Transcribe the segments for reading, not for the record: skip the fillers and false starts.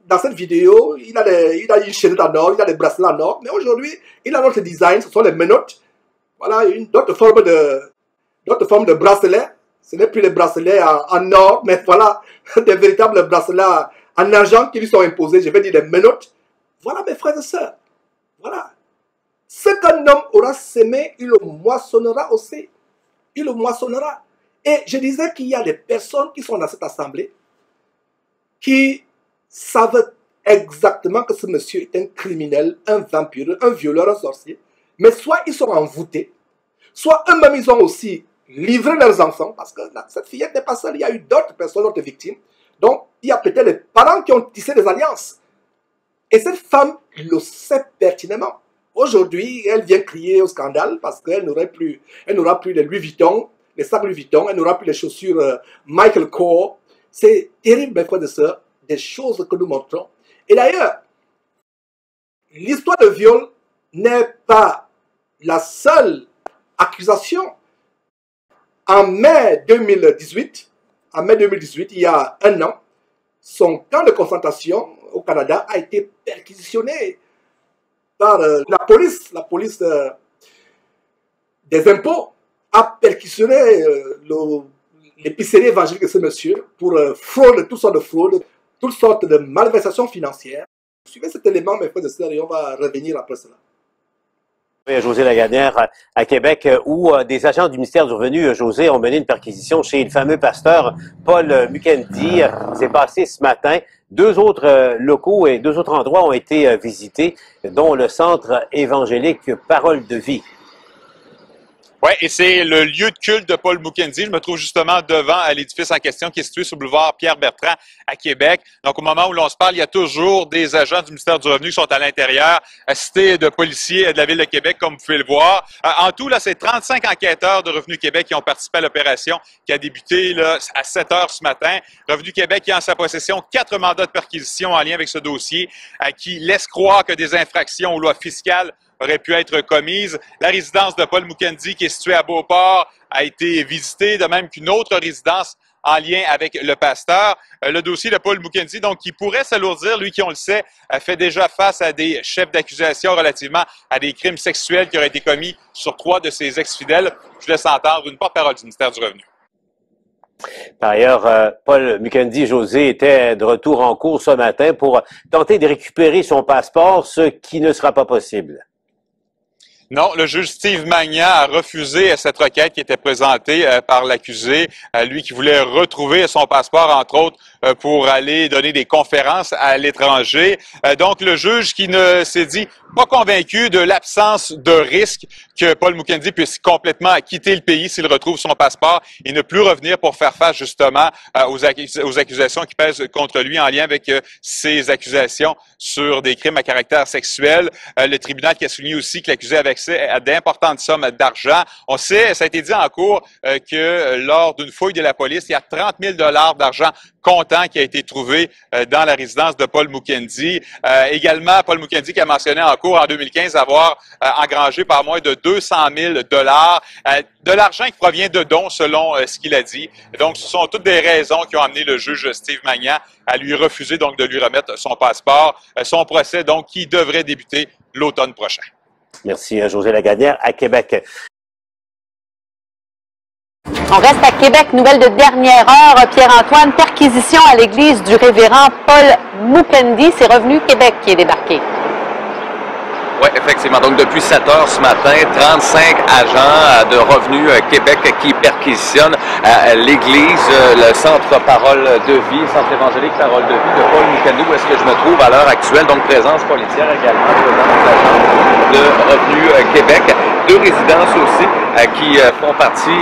Dans cette vidéo, il a une chaînette en or, il a des bracelets en or, mais aujourd'hui, il a notre design, ce sont les menottes. Voilà, d'autres formes de bracelets. Ce n'est plus les bracelets en or, mais voilà, des véritables bracelets en argent qui lui sont imposés, je vais dire des menottes. Voilà mes frères et sœurs, voilà. Ce qu'un homme aura sémé, il le moissonnera aussi. Il le moissonnera. Et je disais qu'il y a des personnes qui sont dans cette assemblée, qui savent exactement que ce monsieur est un criminel, un vampire, un violeur, un sorcier. Mais soit ils sont envoûtés, soit eux-mêmes ils ont aussi livré leurs enfants, parce que cette fillette n'est pas seule, il y a eu d'autres personnes, d'autres victimes. Donc, il y a peut-être les parents qui ont tissé des alliances. Et cette femme le sait pertinemment. Aujourd'hui, elle vient crier au scandale parce qu'elle n'aura plus les Louis Vuitton, les sacs Louis Vuitton, elle n'aura plus les chaussures Michael Kors. C'est terrible, mes frères et sœurs, des choses que nous montrons. Et d'ailleurs, l'histoire de viol n'est pas la seule accusation. En mai 2018, il y a un an, son camp de concentration au Canada a été perquisitionné par la police des impôts a perquisitionné l'épicerie évangélique de ce monsieur pour fraude, toutes sortes de fraudes, toutes sortes de malversations financières. Suivez cet élément, mes frères et sœurs, et on va revenir après cela. José Lagadière à Québec, où des agents du ministère du Revenu, José, ont mené une perquisition chez le fameux pasteur Paul Mukendi. C'est passé ce matin. Deux autres locaux et deux autres endroits ont été visités, dont le centre évangélique Parole de Vie. Oui, et c'est le lieu de culte de Paul Mukendi. Je me trouve justement devant l'édifice en question qui est situé sur le boulevard Pierre-Bertrand à Québec. Donc, au moment où l'on se parle, il y a toujours des agents du ministère du Revenu qui sont à l'intérieur, assistés de policiers de la Ville de Québec, comme vous pouvez le voir. En tout, là, c'est 35 enquêteurs de Revenu Québec qui ont participé à l'opération qui a débuté là, à 7 heures ce matin. Revenu Québec qui a en sa possession 4 mandats de perquisition en lien avec ce dossier qui laisse croire que des infractions aux lois fiscales aurait pu être commise. La résidence de Paul Mukendi, qui est située à Beauport, a été visitée, de même qu'une autre résidence en lien avec le pasteur. Le dossier de Paul Mukendi, donc, qui pourrait s'alourdir, lui qui, on le sait, fait déjà face à des chefs d'accusation relativement à des crimes sexuels qui auraient été commis sur 3 de ses ex-fidèles. Je laisse entendre une porte-parole du ministère du Revenu. Par ailleurs, Paul Mukendi, José, était de retour en cours ce matin pour tenter de récupérer son passeport, ce qui ne sera pas possible. Non, le juge Steve Magnan a refusé cette requête qui était présentée par l'accusé, lui qui voulait retrouver son passeport, entre autres, pour aller donner des conférences à l'étranger. Donc, le juge qui ne s'est dit pas convaincu de l'absence de risque que Paul Mukendi puisse complètement quitter le pays s'il retrouve son passeport et ne plus revenir pour faire face justement aux accusations qui pèsent contre lui en lien avec ces accusations sur des crimes à caractère sexuel. Le tribunal qui a souligné aussi que l'accusé avait accès à d'importantes sommes d'argent. On sait, ça a été dit en cours, que lors d'une fouille de la police, il y a 30 000 $ d'argent comptant qui a été trouvé dans la résidence de Paul Mukendi. Également, Paul Mukendi qui a mentionné en cours en 2015 avoir engrangé par moins de 200 000 $, de l'argent qui provient de dons selon ce qu'il a dit. Donc, ce sont toutes des raisons qui ont amené le juge Steve Magnan à lui refuser donc de lui remettre son passeport. Son procès donc qui devrait débuter l'automne prochain. Merci, José Lagadière à Québec. On reste à Québec. Nouvelle de dernière heure. Pierre-Antoine, perquisition à l'église du révérend Paul Mukendi. C'est Revenu Québec qui est débarqué. Oui, effectivement. Donc, depuis 7 heures ce matin, 35 agents de Revenu Québec qui perquisitionnent l'église, le centre Parole de Vie, le centre évangélique Parole de Vie de Paul Mukendi, où est-ce que je me trouve à l'heure actuelle. Donc, présence policière également, présence d'agents de Revenu Québec. 2 résidences aussi qui font partie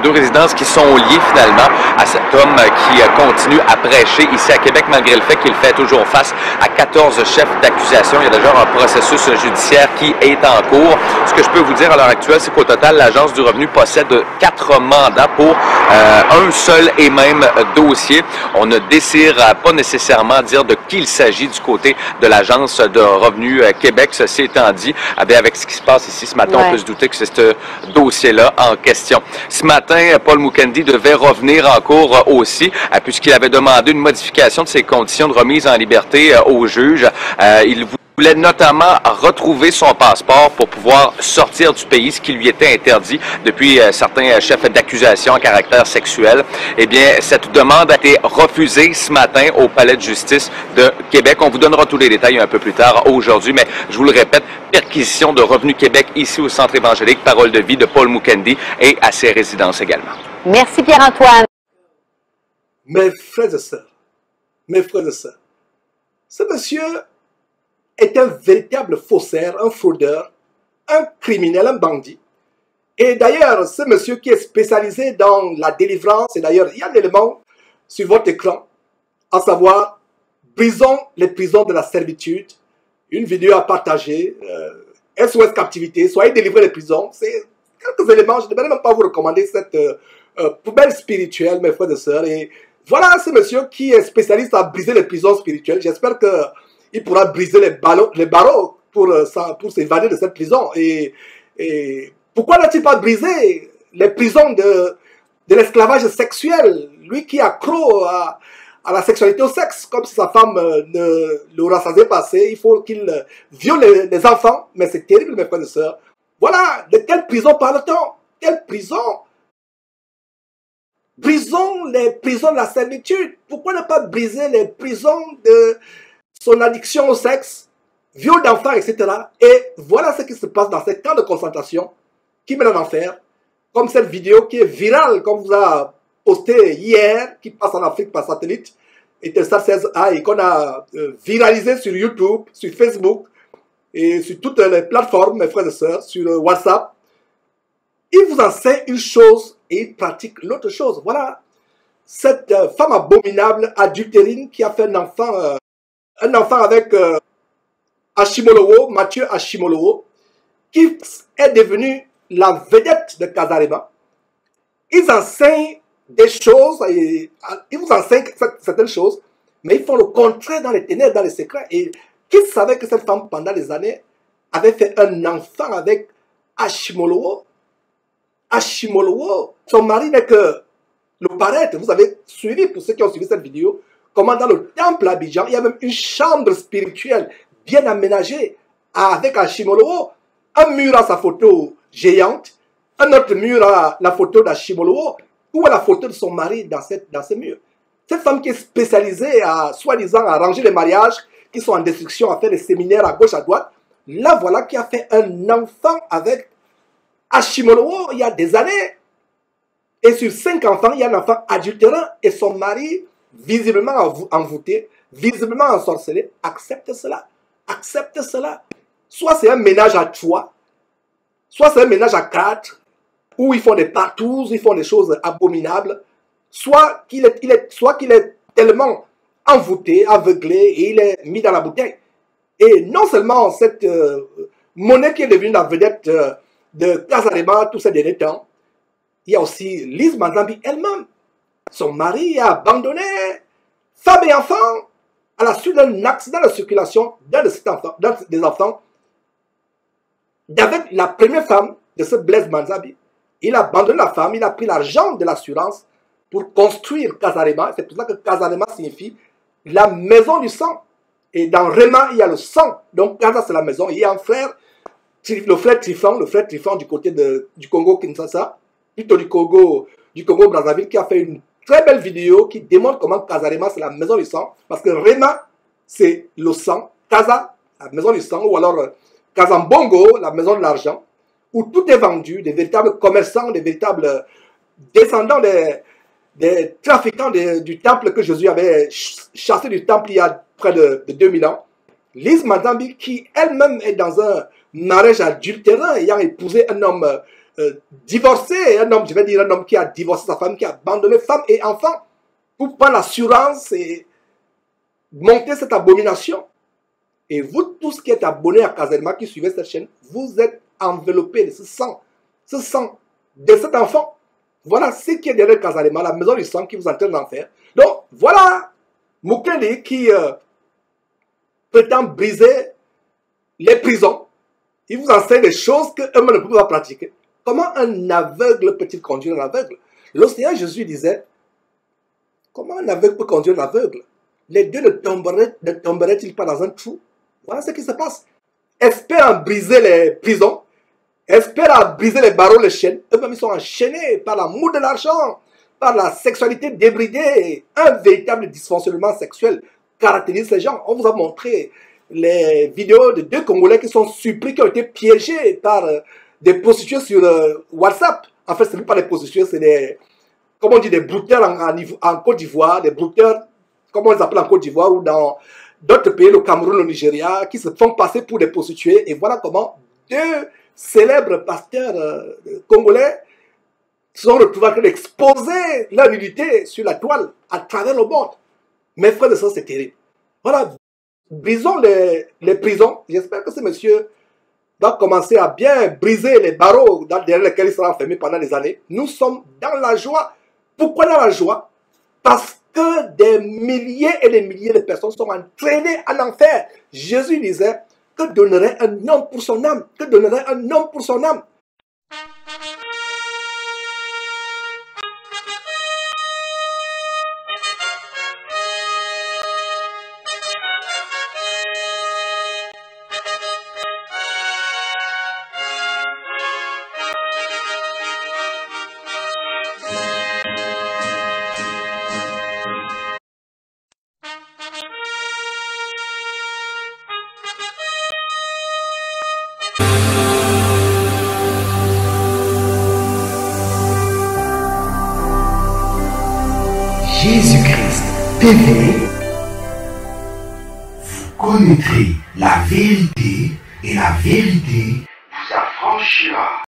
deux résidences qui sont liées finalement à cet homme qui continue à prêcher ici à Québec, malgré le fait qu'il fait toujours face à 14 chefs d'accusation. Il y a déjà un processus judiciaire qui est en cours. Ce que je peux vous dire à l'heure actuelle, c'est qu'au total, l'Agence du revenu possède 4 mandats pour un seul et même dossier. On ne désire pas nécessairement dire de qui il s'agit du côté de l'Agence de revenu Québec. Ceci étant dit, avec ce qui se passe ici ce matin, on peut se douter que c'est ce dossier-là en question. Ce matin, Paul Mukendi devait revenir en cours aussi, puisqu'il avait demandé une modification de ses conditions de remise en liberté au juge. Il voulait notamment retrouver son passeport pour pouvoir sortir du pays, ce qui lui était interdit depuis certains chefs d'accusation à caractère sexuel. Eh bien, cette demande a été refusée ce matin au Palais de justice de Québec. On vous donnera tous les détails un peu plus tard aujourd'hui, mais je vous le répète, perquisition de Revenu Québec ici au Centre évangélique Parole de vie de Paul Mukendi et à ses résidences également. Merci Pierre-Antoine. Mes frères et sœurs, ce monsieur est un véritable faussaire, un fraudeur, un criminel, un bandit. Et d'ailleurs, ce monsieur qui est spécialisé dans la délivrance, et d'ailleurs, il y a un élément sur votre écran, à savoir, brisons les prisons de la servitude, une vidéo à partager, SOS Captivité, soyez délivrés des prisons. C'est quelques éléments, je ne devrais même pas vous recommander cette poubelle spirituelle, mes frères et sœurs. Et voilà ce monsieur qui est spécialiste à briser les prisons spirituelles. J'espère qu'il pourra briser les barreaux pour s'évader de cette prison. Et pourquoi n'a-t-il pas brisé les prisons de l'esclavage sexuel? Lui qui est accro à la sexualité, au sexe, comme si sa femme ne le rassasiait pas assez. Il faut qu'il viole les enfants. Mais c'est terrible, mes frères et sœurs. Voilà, de quelle prison parle-t-on? Quelle prison? Brisons les prisons de la servitude. Pourquoi ne pas briser les prisons de son addiction au sexe, viol d'enfants, etc. Et voilà ce qui se passe dans ces camps de concentration qui mènent en enfer, comme cette vidéo qui est virale, comme vous a posté hier, qui passe en Afrique par satellite, Intelsat 16A, et qu'on a viralisé sur YouTube, sur Facebook, et sur toutes les plateformes, mes frères et sœurs, sur WhatsApp. Il vous enseigne une chose et il pratique l'autre chose. Voilà, cette femme abominable, adultérine, qui a fait un enfant avec Ashimolowo, Mathieu Ashimolowo, qui est devenu la vedette de Casarema. Ils enseignent des choses, ils vous enseignent certaines choses, mais ils font le contraire dans les ténèbres, dans les secrets. Et qui savait que cette femme, pendant des années, avait fait un enfant avec Ashimolowo? Ashimolowo, son mari n'est que le paraître. Vous avez suivi, pour ceux qui ont suivi cette vidéo, comment dans le temple à Abidjan, il y a même une chambre spirituelle bien aménagée avec Ashimolowo, un mur à sa photo géante, un autre mur à la photo d'Ashimolowo, ou à la photo de son mari dans ce mur. Cette femme qui est spécialisée à, soi-disant, à arranger les mariages qui sont en destruction, à faire des séminaires à gauche, à droite, là voilà qui a fait un enfant avec Ashimolowo il y a des années. Et sur 5 enfants, il y a un enfant adultérant et son mari, visiblement envoûté, visiblement ensorcelé, accepte cela. Accepte cela. Soit c'est un ménage à 3, soit c'est un ménage à 4, où ils font des partous, ils font des choses abominables, soit qu'il est tellement envoûté, aveuglé, et il est mis dans la bouteille. Et non seulement cette monnaie qui est devenue la vedette de Casarema tous ces derniers temps, il y a aussi Lise Manzambi elle-même. Son mari a abandonné femme et enfants à la suite d'un accident de circulation d'un des enfants d'avec la première femme de ce Blaise Manzambi. Il a abandonné la femme, il a pris l'argent de l'assurance pour construire Casarema. C'est pour ça que Casarema signifie la maison du sang. Et dans Rema, il y a le sang. Donc Casa, c'est la maison. Il y a un frère, le frère Trifon du côté du Congo-Kinshasa, plutôt du Congo-Brazzaville, qui a fait une très belle vidéo qui démontre comment Casarema, c'est la maison du sang. Parce que Rema, c'est le sang. Casa, la maison du sang. Ou alors Kazambongo, la maison de l'argent. Où tout est vendu, des véritables commerçants, des véritables descendants des trafiquants du temple que Jésus avait chassé du temple il y a près de 2000 ans. Lise Manzambi, qui elle-même est dans un mariage adultérant, ayant épousé un homme divorcé, un homme, je vais dire un homme qui a divorcé sa femme, qui a abandonné femme et enfant pour prendre l'assurance et monter cette abomination. Et vous tous qui êtes abonnés à Caserma, qui suivez cette chaîne, vous êtes enveloppés de ce sang de cet enfant. Voilà ce qui est derrière Caserma, la maison du sang qui vous entraîne en enfer. Donc voilà Mukendi qui prétend briser les prisons. Il vous enseigne des choses qu'eux-mêmes ne peuvent pas pratiquer. Comment un aveugle peut-il conduire un aveugle? Le Seigneur Jésus disait, comment un aveugle peut conduire un aveugle? Les deux ne tomberaient-ils pas dans un trou? Voilà ce qui se passe. Espère en briser les prisons, espère en briser les barreaux, les chaînes. Eux-mêmes, ils sont enchaînés par l'amour de l'argent, par la sexualité débridée. Un véritable dysfonctionnement sexuel caractérise ces gens. On vous a montré les vidéos de 2 Congolais qui sont surpris, qui ont été piégés par des prostituées sur WhatsApp. En fait, ce n'est pas des prostituées, c'est des, comment on dit, des brouteurs en Côte d'Ivoire, des brouteurs, comment on les appelle en Côte d'Ivoire ou dans d'autres pays, le Cameroun, le Nigeria, qui se font passer pour des prostituées. Et voilà comment 2 célèbres pasteurs congolais se sont retrouvés en train d'exposer leur nudité sur la toile à travers le monde. Mes frères et sœurs, c'est terrible. Voilà, brisons les prisons. J'espère que ce monsieur va commencer à bien briser les barreaux derrière lesquels il sera enfermé pendant des années. Nous sommes dans la joie. Pourquoi dans la joie? Parce que des milliers et des milliers de personnes sont entraînées en enfer. Jésus disait, que donnerait un homme pour son âme? Que donnerait un homme pour son âme? Jésus-Christ TV, vous connaîtrez la vérité et la vérité vous affranchira.